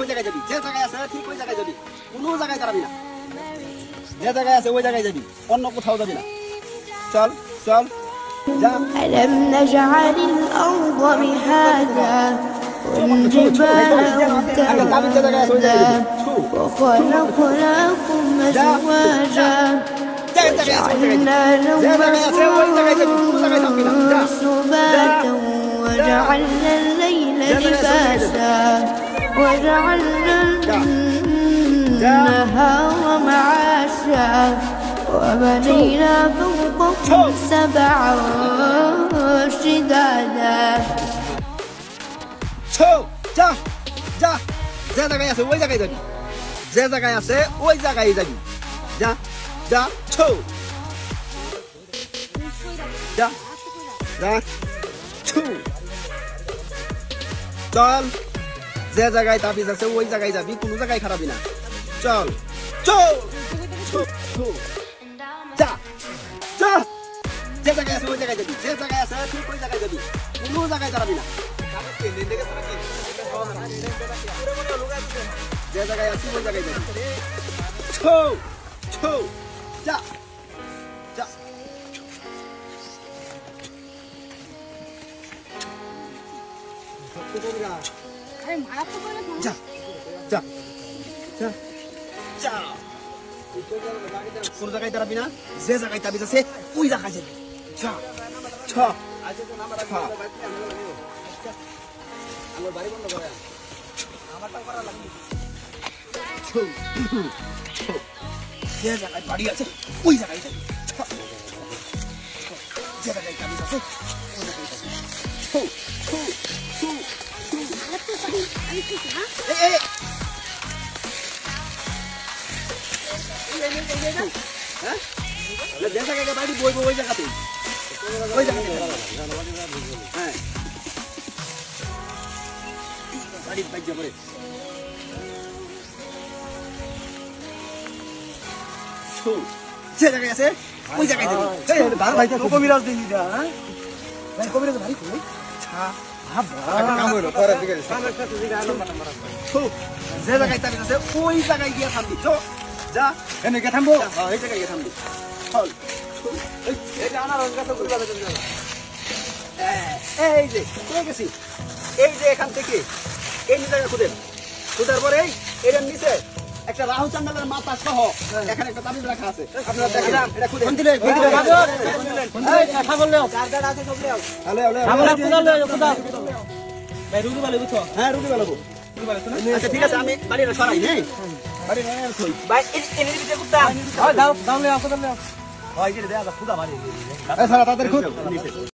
ওই জায়গায় যাবি, যে জায়গায় আছে ঠিক ওই জায়গায় যাবি, কোনো জায়গায় দাঁড়াবি না, যে জায়গায় আছে ওই জায়গায় যাবি, অন্য কোথাও যাবি না। চল চল যা। ألم نجعل الأرض مهادا والجبال أوتادا وخلقناكم أزواجا وجعلنا نومكم سباتا وجعلنا الليل لباسا وجعلنا النهار معاشا وبنينا فوقكم سبعا شدادا যা যা, যে জায়গায় আছে ওই জায়গায় যাবি, যে জায়গায় আছে ওই জায়গায় যাবি, যা যা ছৌ যা যা ছৌ। চল, যে জায়গায় তাবিজ আছে ওই জায়গায় যাবি, কোনো জায়গায় খারাপি না। চল চল যা যা, যে জায়গায় আছে ওই জায়গায় যাবি, যে জায়গায় আছে ঠিক ওই জায়গায় যাবি, কোনো জায়গায় দাঁড়াবি না। যে জায়গায় আছি ওই জায়গায় যাবি। ছৌ ছৌ যা যা। যা যা যা যা, কোন জায়গায় দাঁড়াবি না, যে জায়গায় তাবিজ আছে ওই জায়গায় যাবি। যা ছ যে জায়গায় বাড়ি আছে ওই জায়গায় যাবি, যে জায়গায় তাবিজ আছে ওই জায়গায় যাবি। যে জায়গায় বাড়ি বইবো ওই জায়গাতে, ওই জায়গাতে হ্যাঁ বাড়ির বাইর যাবো রে। যে জায়গায় আছে ওই জায়গায় যাবি। কবিরাজ দেখি যা, হ্যাঁ কবিরাজ বাড়ি কই? যে জায়গায় তাবিজ আছে ওই জায়গায় গিয়ে থামবি। যা এনে থামবো, এই জায়গায় গিয়ে থামবি। এই যে গেছি, এই যে এখান থেকে এই জায়গা খুঁজেন, খুঁজার পরে এটার নিচে একটা রাহু চান্দালের মাথা সহ এখানে একটা তাবিজ রাখা আছে, আপনারা দেখেন। এটা খুঁজে হ্যাঁ রুগী ভালো। আচ্ছা ঠিক আছে, আমি বাড়িটা সরাই। হ্যাঁ বাড়ি তাড়াতাড়ি খুঁজ।